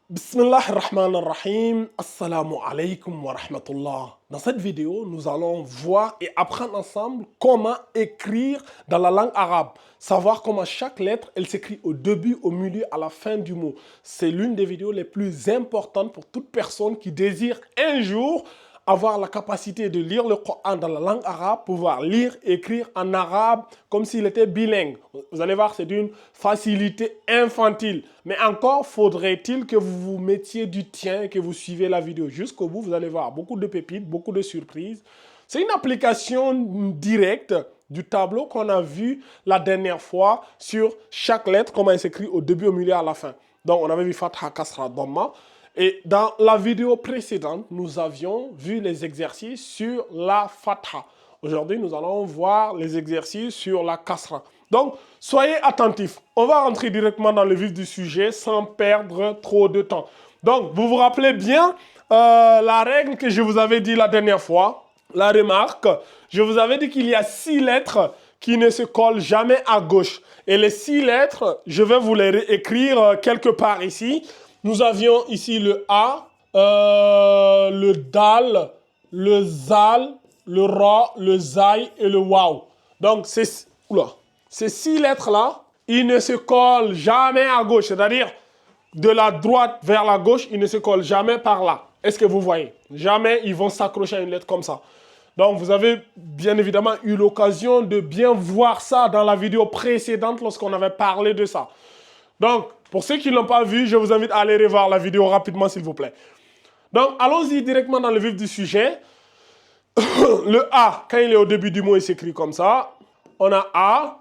Bismillahirrahmanirrahim. Assalamu alaikum wa rahmatullah. Dans cette vidéo, nous allons voir et apprendre ensemble comment écrire dans la langue arabe. Savoir comment chaque lettre, elle s'écrit au début, au milieu, à la fin du mot. C'est l'une des vidéos les plus importantes pour toute personne qui désire un jour avoir la capacité de lire le Coran dans la langue arabe, pouvoir lire et écrire en arabe comme s'il était bilingue. Vous allez voir, c'est d'une facilité infantile. Mais encore faudrait-il que vous vous mettiez du tien et que vous suivez la vidéo jusqu'au bout. Vous allez voir beaucoup de pépites, beaucoup de surprises. C'est une application directe du tableau qu'on a vu la dernière fois sur chaque lettre, comment elle s'écrit au début, au milieu, à la fin. Donc, on avait vu Fatha, Kasra, Dhamma. Et dans la vidéo précédente, nous avions vu les exercices sur la Fatha. Aujourd'hui, nous allons voir les exercices sur la Kasra. Donc, soyez attentifs. On va rentrer directement dans le vif du sujet sans perdre trop de temps. Donc, vous vous rappelez bien la règle que je vous avais dit la dernière fois, la remarque. Je vous avais dit qu'il y a 6 lettres qui ne se collent jamais à gauche. Et les 6 lettres, je vais vous les écrire quelque part ici. Nous avions ici le A, le Dal, le Zal, le Ra, le Zai et le Waw. Donc, ces 6 lettres-là, ils ne se collent jamais à gauche. C'est-à-dire, de la droite vers la gauche, ils ne se collent jamais par là. Est-ce que vous voyez? Jamais ils vont s'accrocher à une lettre comme ça. Donc, vous avez bien évidemment eu l'occasion de bien voir ça dans la vidéo précédente lorsqu'on avait parlé de ça. Donc, pour ceux qui ne l'ont pas vu, je vous invite à aller revoir la vidéo rapidement, s'il vous plaît. Donc, allons-y directement dans le vif du sujet. Le A, quand il est au début du mot, il s'écrit comme ça. On a A.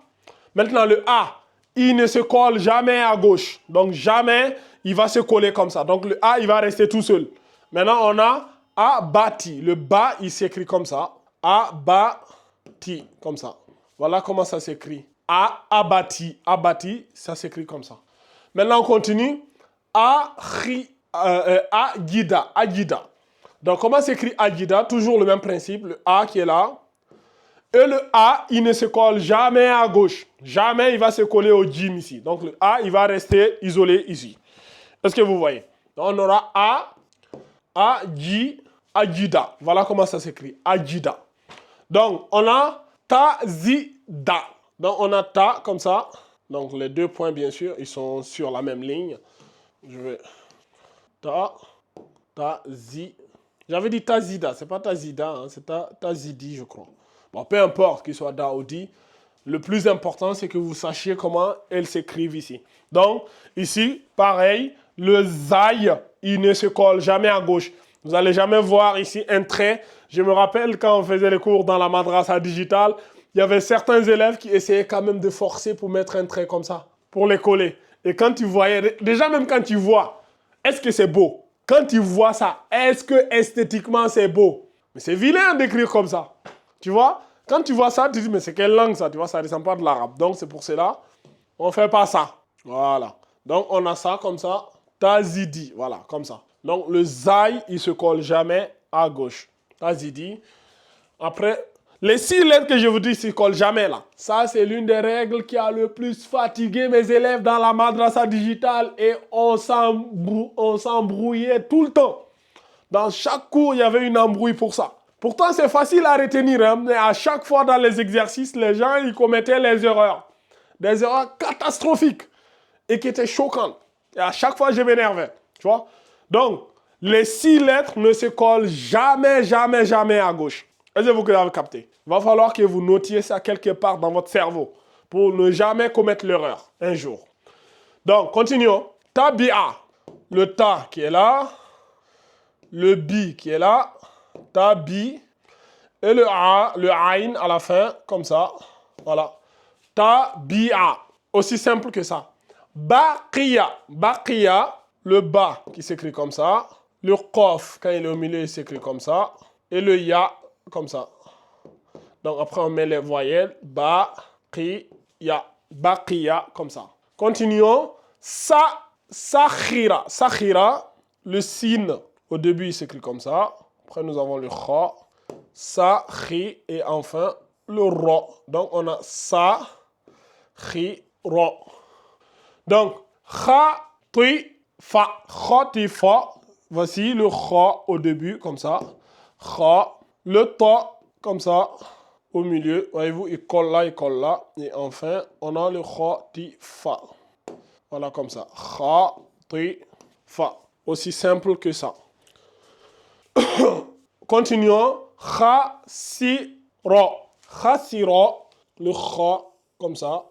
Maintenant, le A, il ne se colle jamais à gauche. Donc, jamais il va se coller comme ça. Donc, le A, il va rester tout seul. Maintenant, on a A bati. Le bas, il s'écrit comme ça. A bati, comme ça. Voilà comment ça s'écrit. A abati. Abati, ça s'écrit comme ça. Maintenant, on continue. Agida. Agida. Donc, comment s'écrit Agida? Toujours le même principe. Le A qui est là. Et le A, il ne se colle jamais à gauche. Jamais il va se coller au jim ici. Donc, le A, il va rester isolé ici. Est-ce que vous voyez? Donc, on aura Agida. Voilà comment ça s'écrit. Agida. Donc, on a Tazida. Donc, on a Ta comme ça. Donc, les 2 points, bien sûr, ils sont sur la même ligne. Je vais... Tazi. J'avais dit Tazida. C'est pas Tazida, hein, c'est Tazidi, je crois. Bon, peu importe qu'il soit Da ou Di. Le plus important, c'est que vous sachiez comment elles s'écrivent ici. Donc, ici, pareil, le Zai, il ne se colle jamais à gauche. Vous n'allez jamais voir ici un trait. Je me rappelle quand on faisait les cours dans la madrasa digitale, il y avait certains élèves qui essayaient quand même de forcer pour mettre un trait comme ça, pour les coller. Et quand tu voyais, déjà même quand tu vois, est-ce que c'est beau? Quand tu vois ça, est-ce que esthétiquement c'est beau? Mais c'est vilain d'écrire comme ça. Tu vois? Quand tu vois ça, tu te dis, mais c'est quelle langue ça? Tu vois, ça ne ressemble pas à de l'arabe. Donc c'est pour cela, on ne fait pas ça. Voilà. Donc on a ça comme ça. Tazidi. Voilà, comme ça. Donc le Zai, il ne se colle jamais à gauche. Tazidi. Après, les 6 lettres que je vous dis, ils ne se collent jamais là. Ça, c'est l'une des règles qui a le plus fatigué mes élèves dans la madrasa digitale. Et on s'embrouillait tout le temps. Dans chaque cours, il y avait une embrouille pour ça. Pourtant, c'est facile à retenir, hein, mais à chaque fois dans les exercices, les gens, ils commettaient les erreurs. Des erreurs catastrophiques et qui étaient choquantes. Et à chaque fois, je m'énervais, tu vois. Donc, les 6 lettres ne se collent jamais, jamais, jamais à gauche. Est-ce que vous avez capté? Il va falloir que vous notiez ça quelque part dans votre cerveau pour ne jamais commettre l'erreur un jour. Donc, continuons. Tabia. Le ta qui est là. Le bi qui est là. Tabi. Et le a, le aïn à la fin, comme ça. Voilà. Tabia. Aussi simple que ça. Baqiya. Baqiya. Le ba qui s'écrit comme ça. Le qof, quand il est au milieu, il s'écrit comme ça. Et le ya, comme ça. Donc après, on met les voyelles. Baqiya. Baqiya, comme ça. Continuons. Sakhira. Sakhira. Le sin, au début, il s'écrit comme ça. Après, nous avons le kha. Sa, khi, et enfin, le ra. Donc, on a sa, khi, ra. Donc, kha, tri, Fa. Kha, ti, fa. Voici le kha au début, comme ça. Kha. Le ta, comme ça. Au milieu, voyez-vous, il colle là, il colle là. Et enfin, on a le kha, ti, fa. Voilà, comme ça. Kha, ti, fa. Aussi simple que ça. Continuons. Kha, si, ra. Kha, si, ra. Le kha, comme ça.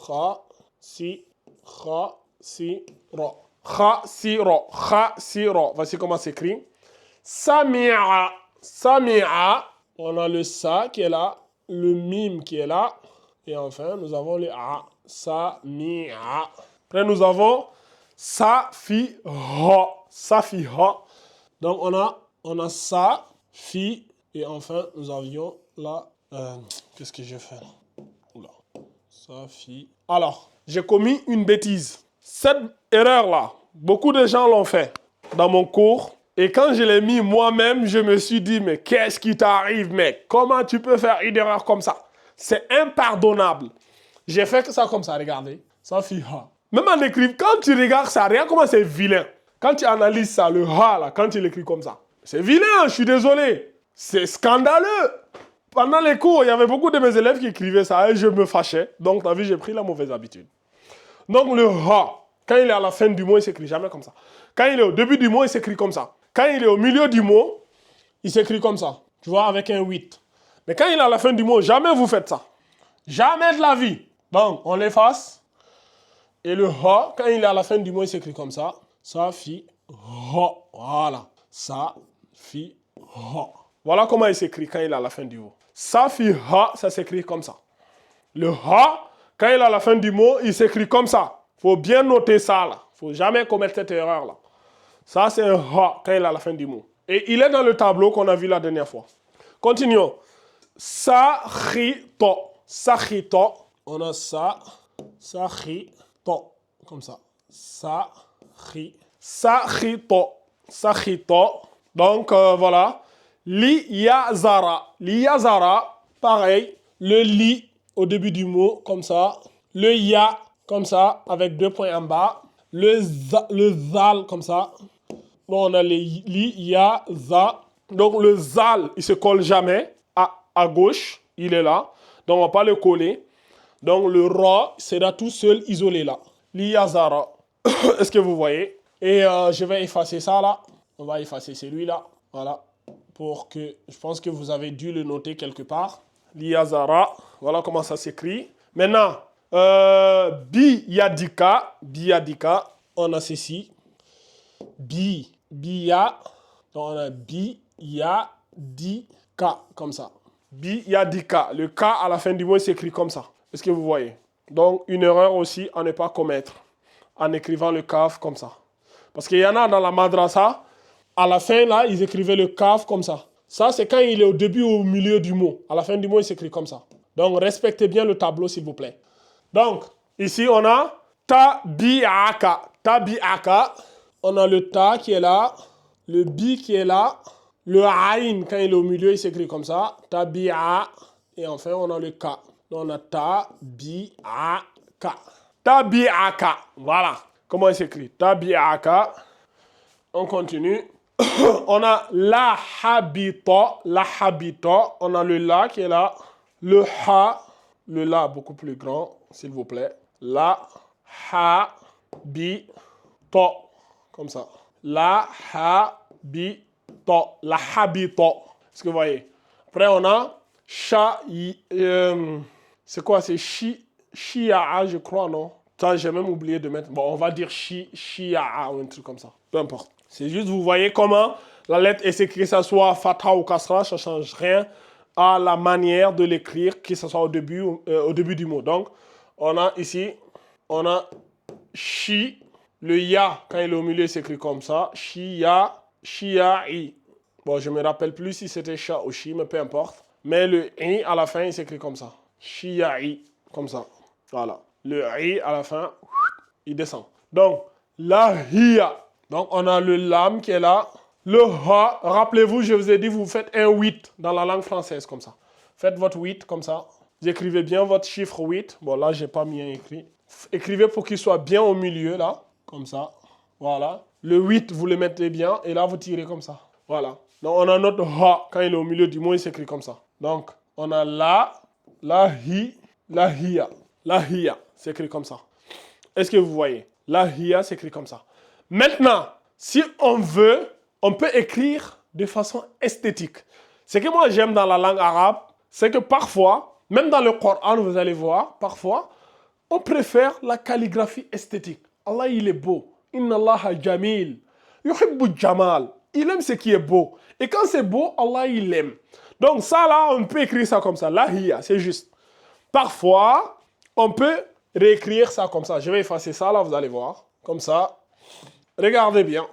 Kha, si, ra. Kha, si, ra. Kha, si, ra. Voici comment s'écrit. Sami'a. Sami'a. On a le sa qui est là. Le mime qui est là. Et enfin, nous avons le a. Sami'a. Après, nous avons sa, fi, ha. Sa, fi, ha. Donc, on a ça, fi, et enfin, nous avions là... qu'est-ce que j'ai fait là? Oula. Ça, fi. Alors, j'ai commis une bêtise. Cette erreur-là, beaucoup de gens l'ont fait dans mon cours. Et quand je l'ai mis moi-même, je me suis dit, mais qu'est-ce qui t'arrive, mec? Comment tu peux faire une erreur comme ça? C'est impardonnable. J'ai fait que ça comme ça, regardez. Ça, fi, ha. Même en écrivant, quand tu regardes ça, regarde comment c'est vilain. Quand tu analyses ça, le ha, là, quand tu l'écris comme ça, c'est vilain, je suis désolé. C'est scandaleux. Pendant les cours, il y avait beaucoup de mes élèves qui écrivaient ça et je me fâchais. Donc, t'as vu, j'ai pris la mauvaise habitude. Donc, le ha, quand il est à la fin du mot, il s'écrit jamais comme ça. Quand il est au début du mot, il s'écrit comme ça. Quand il est au milieu du mot, il s'écrit comme ça. Tu vois, avec un 8. Mais quand il est à la fin du mot, jamais vous faites ça. Jamais de la vie. Donc, on l'efface. Et le ha, quand il est à la fin du mot, il s'écrit comme ça. Ça, fi, ha. Voilà. Ça, fi, ha. Voilà comment il s'écrit quand il est à la fin du mot. Ça, fi, ha, ça s'écrit comme ça. Le ha, quand il est à la fin du mot, il s'écrit comme ça. Il faut bien noter ça, là. Il ne faut jamais commettre cette erreur-là. Ça, c'est un ha quand il est à la fin du mot. Et il est dans le tableau qu'on a vu la dernière fois. Continuons. Sa-ri-to. Sa-ri-to. On a ça. Sa-ri-to. Comme ça. Sa-ri. Sa-ri-to. Sa-ri-to. Donc, voilà. Li-ya-zara. Li-ya-zara. Pareil. Le li au début du mot, comme ça. Le ya, comme ça, avec 2 points en bas. Le zal, comme ça. Bon, on a les li, ya, za. Donc, le zal, il se colle jamais à gauche. Il est là. Donc, on ne va pas le coller. Donc, le ra sera tout seul, isolé là. Li, ya, za, ra. Est-ce que vous voyez? Et je vais effacer ça là. On va effacer celui-là. Voilà. Pour que, je pense que vous avez dû le noter quelque part. Li, ya, za, ra. Voilà comment ça s'écrit. Maintenant, bi-yadika. Bi-yadika. On a ceci. Bi-ya. Donc on a bi-ya-di-ka. Comme ça. Bi-ya-di-ka. Le K à la fin du mot s'écrit comme ça. Est-ce que vous voyez? Donc une erreur aussi à ne pas commettre. En écrivant le kaf comme ça. Parce qu'il y en a dans la madrasa. À la fin là, ils écrivaient le kaf comme ça. Ça c'est quand il est au début ou au milieu du mot. À la fin du mot, il s'écrit comme ça. Donc respectez bien le tableau s'il vous plaît. Donc, ici, on a tabi'aka. Tabi'aka. On a le ta qui est là, le bi qui est là, le aïn, quand il est au milieu, il s'écrit comme ça. Tabi'a. Et enfin, on a le ka. Donc, on a tabi'aka. Tabi'aka. Voilà. Comment il s'écrit? Tabi'aka. On continue. On a la habita. La habita. On a le la qui est là. Le ha. Le la beaucoup plus grand, s'il vous plaît. La, ha, bi, to. Comme ça. La, ha, bi, to. La habito. Est-ce que vous voyez? Après, on a sha, c'est quoi? C'est shi'a, je crois, non? Ça, j'ai même oublié de mettre. Bon, on va dire shi'a ou un truc comme ça. Peu importe. C'est juste, vous voyez comment la lettre est écrite, que ce soit fatha ou kasra, ça ne change rien à la manière de l'écrire, que ce soit au début du mot. Donc, on a ici, on a shi, le ya, quand il est au milieu, il s'écrit comme ça. Shi-ya, shi-ya-i. Bon, je ne me rappelle plus si c'était sha ou shi, mais peu importe. Mais le i à la fin, il s'écrit comme ça. Shi-ya-i, comme ça. Voilà. Le i à la fin, il descend. Donc, la hiya. Donc, on a le lam qui est là. Le ha, rappelez-vous, je vous ai dit, vous faites un 8 dans la langue française, comme ça. Faites votre 8, comme ça. Vous écrivez bien votre chiffre 8. Bon, là, je n'ai pas bien écrit. Écrivez pour qu'il soit bien au milieu, là. Comme ça. Voilà. Le 8, vous le mettez bien. Et là, vous tirez comme ça. Voilà. Donc, on a notre ha. Quand il est au milieu du mot, il s'écrit comme ça. Donc, on a la hi, la hiya. La hiya, c'est écrit comme ça. Est-ce que vous voyez? La hiya, c'est écrit comme ça. Maintenant, si on veut, on peut écrire de façon esthétique. Ce que moi j'aime dans la langue arabe, c'est que parfois, même dans le Coran, vous allez voir, parfois, on préfère la calligraphie esthétique. Allah, il est beau. Inna Allah jamil. Yuhibbu jamal. Il aime ce qui est beau. Et quand c'est beau, Allah, il aime. Donc ça, là, on peut écrire ça comme ça. La hiya, c'est juste. Parfois, on peut réécrire ça comme ça. Je vais effacer ça, là, vous allez voir. Comme ça. Regardez bien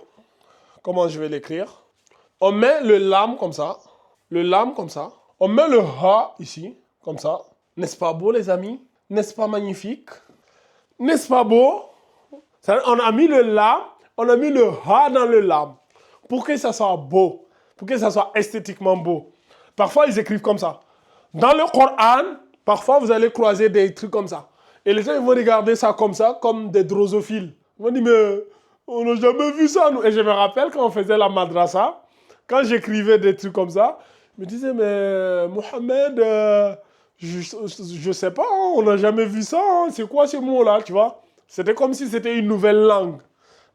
comment je vais l'écrire. On met le lam comme ça. Le lam comme ça. On met le ha ici, comme ça. N'est-ce pas beau, les amis? N'est-ce pas magnifique? N'est-ce pas beau? On a mis le lam, on a mis le ha dans le lam. Pour que ça soit beau. Pour que ça soit esthétiquement beau. Parfois, ils écrivent comme ça. Dans le Coran, parfois, vous allez croiser des trucs comme ça. Et les gens, ils vont regarder ça, comme des drosophiles. Ils vont dire, mais on n'a jamais vu ça, nous. Et je me rappelle quand on faisait la madrasa, quand j'écrivais des trucs comme ça, je me disais, mais Mohamed, je sais pas, hein, on n'a jamais vu ça. Hein, c'est quoi ces mots-là, tu vois? C'était comme si c'était une nouvelle langue.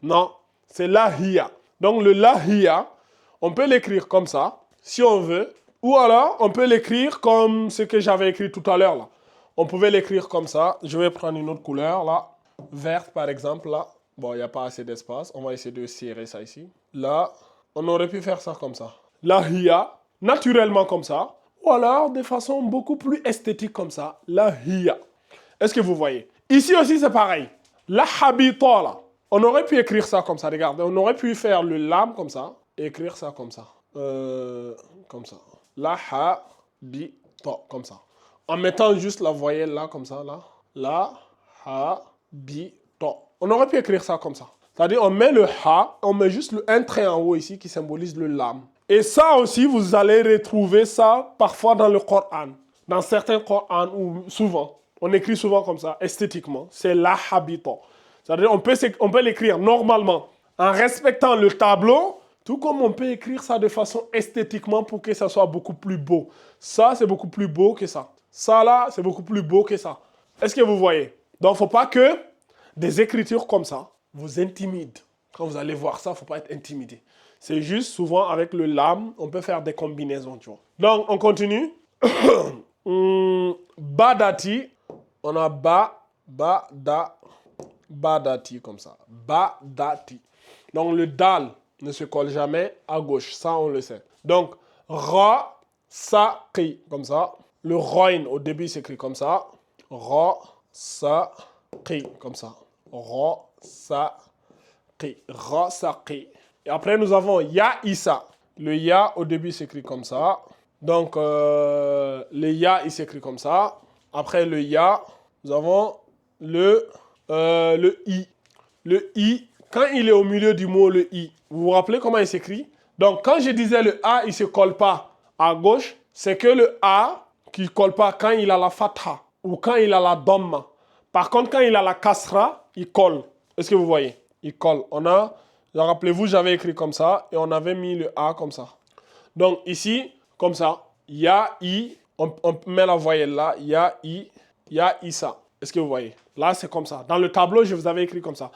Non, c'est lahia. Donc le lahia, on peut l'écrire comme ça, si on veut. Ou alors, on peut l'écrire comme ce que j'avais écrit tout à l'heure, là. On pouvait l'écrire comme ça. Je vais prendre une autre couleur, là. Verte, par exemple, là. Bon, il n'y a pas assez d'espace. On va essayer de serrer ça ici. Là, on aurait pu faire ça comme ça. Lahia, naturellement comme ça. Ou alors, de façon beaucoup plus esthétique comme ça. Lahia. Est-ce que vous voyez? Ici aussi, c'est pareil. La habita, là. On aurait pu écrire ça comme ça. Regardez, on aurait pu faire le lam comme ça. Et écrire ça comme ça. Comme ça. La habita, comme ça. En mettant juste la voyelle là, comme ça, là. La habita. On aurait pu écrire ça comme ça. C'est-à-dire, on met le ha, on met juste un trait en haut ici qui symbolise le lam. Et ça aussi, vous allez retrouver ça parfois dans le Coran. Dans certains Corans, ou souvent. On écrit souvent comme ça, esthétiquement. C'est la habita. C'est-à-dire, on peut l'écrire normalement, en respectant le tableau, tout comme on peut écrire ça de façon esthétiquement pour que ça soit beaucoup plus beau. Ça, c'est beaucoup plus beau que ça. Ça, là, c'est beaucoup plus beau que ça. Est-ce que vous voyez? Donc, il ne faut pas que des écritures comme ça vous intimident. Quand vous allez voir ça, il ne faut pas être intimidé. C'est juste, souvent, avec le lam, on peut faire des combinaisons, tu vois. Donc, on continue. Badati. On a badati, comme ça. Badati. Donc, le dal ne se colle jamais à gauche. Ça, on le sait. Donc, ra, sa, qi, comme ça. Le roin, au début, s'écrit comme ça. Ra, sa, qi, comme ça. Ra, sa, qi. Ra, sa, qi. Et après, nous avons ya, isa. Le ya, au début, s'écrit comme ça. Donc, le ya, il s'écrit comme ça. Après le ya, nous avons le i. Le i, quand il est au milieu du mot le i, vous vous rappelez comment il s'écrit? Donc, quand je disais le a, il ne se colle pas à gauche, c'est que le a qui ne colle pas quand il a la fatha ou quand il a la dhamma. Par contre, quand il a la kasra, il colle. Est-ce que vous voyez? Il colle. Rappelez-vous, j'avais écrit comme ça et on avait mis le a comme ça. Donc, ici, comme ça, ya, i, on met la voyelle là, ya, i, ya, isa. Est-ce que vous voyez? Là, c'est comme ça. Dans le tableau, je vous avais écrit comme ça.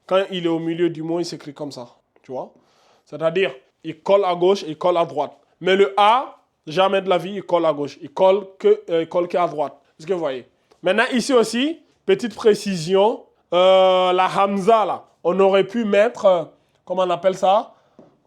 Quand il est au milieu du mot, il s'écrit comme ça. Tu vois? C'est-à-dire, il colle à gauche, il colle à droite. Mais le A, jamais de la vie, il colle à gauche. Il colle qu'à droite. Est-ce que vous voyez? Maintenant, ici aussi, petite précision, la hamza, là, on aurait pu mettre, comment on appelle ça?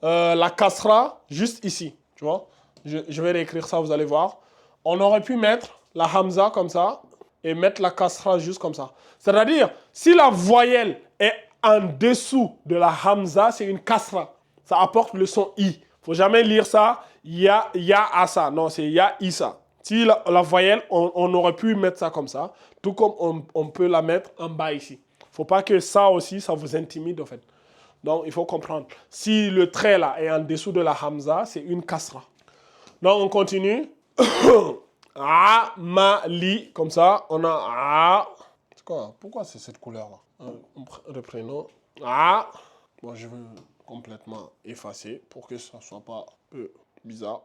La kasra, juste ici. Tu vois? Je vais réécrire ça, vous allez voir. On aurait pu mettre la hamza comme ça et mettre la kasra juste comme ça. C'est-à-dire, si la voyelle est en dessous de la hamza, c'est une kasra. Ça apporte le son i. Il ne faut jamais lire ça, ya asa. Non, c'est ya isa. Si la voyelle, on aurait pu mettre ça comme ça, tout comme on peut la mettre en bas ici. Il ne faut pas que ça aussi, ça vous intimide en fait. Donc, il faut comprendre. Si le trait là est en dessous de la hamza, c'est une kasra. Donc, on continue. A, ma, li, comme ça. On a a. C'est quoi? Pourquoi c'est cette couleur-là? Reprenons. A, Moi, je veux complètement effacer pour que ça ne soit pas un peu bizarre.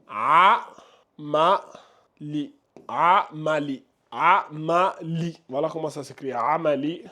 Amali. Amali. Amali. Voilà comment ça s'écrit. Amali.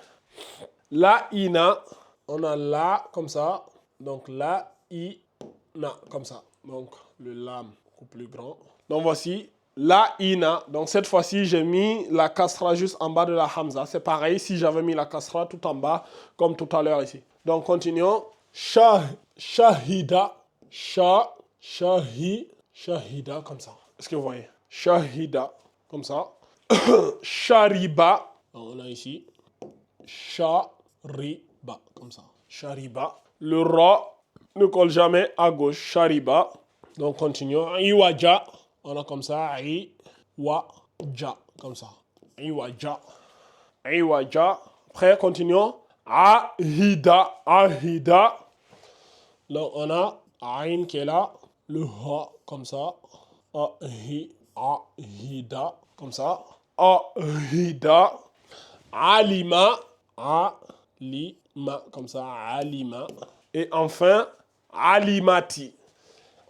La ina. On a la comme ça. Donc la ina comme ça. Donc le lam beaucoup plus grand. Donc voici la ina. Donc cette fois-ci, j'ai mis la kasra juste en bas de la hamza. C'est pareil si j'avais mis la kasra tout en bas comme tout à l'heure ici. Donc continuons. Shahida. Shahida comme ça. Est-ce que vous voyez? Shahida comme ça. Shariba. Donc on a ici. Shariba comme ça. Shariba. Le ra ne colle jamais à gauche. Shariba. Donc continuons. Iwaja. On a comme ça. Iwaja. Comme ça. Iwaja. Iwaja. Après, continuons. Ahida. Ahida. Donc on a Aïn qui est là. Le ha comme ça. Ahida. Comme ça. Ahida. Alima. Alima. Comme ça. Alima. Et enfin, Alimati.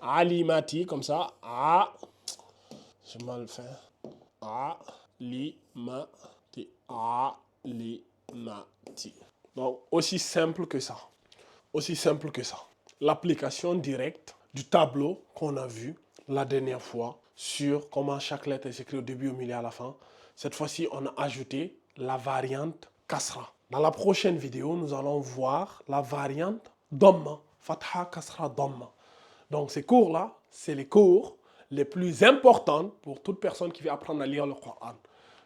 Alimati, comme ça. J'ai mal fait. Alimati. Alimati. Donc, aussi simple que ça. Aussi simple que ça. L'application directe du tableau qu'on a vu la dernière fois sur comment chaque lettre est écrite au début, au milieu, à la fin. Cette fois-ci, on a ajouté la variante Kasra. Dans la prochaine vidéo, nous allons voir la variante Dhamma. Fatha, Kasra, Dhamma. Donc ces cours-là, c'est les cours les plus importants pour toute personne qui veut apprendre à lire le Coran.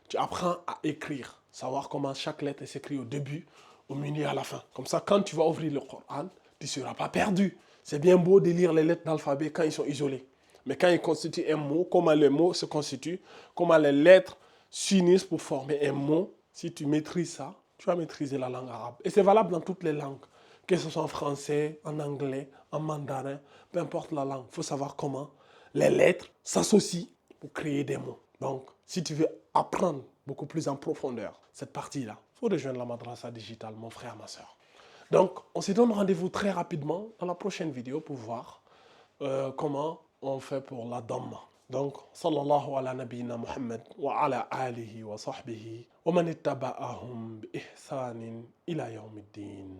Tu apprends à écrire, savoir comment chaque lettre s'écrit au début, au milieu et à la fin. Comme ça, quand tu vas ouvrir le Coran, tu ne seras pas perdu. C'est bien beau de lire les lettres d'alphabet quand ils sont isolés. Mais quand ils constituent un mot, comment les mots se constituent, comment les lettres s'unissent pour former un mot, si tu maîtrises ça, tu vas maîtriser la langue arabe. Et c'est valable dans toutes les langues. Que ce soit en français, en anglais, en mandarin, peu importe la langue. Il faut savoir comment les lettres s'associent pour créer des mots. Donc, si tu veux apprendre beaucoup plus en profondeur cette partie-là, il faut rejoindre la Madrasa Digitale, mon frère, ma soeur. Donc, on se donne rendez-vous très rapidement dans la prochaine vidéo pour voir comment on fait pour la Dhamma. Donc, sallallahu ala nabiyyina Muhammad wa ala alihi wa sahbihi wa man ittaba'ahum bi ihsanin ila yawmiddin.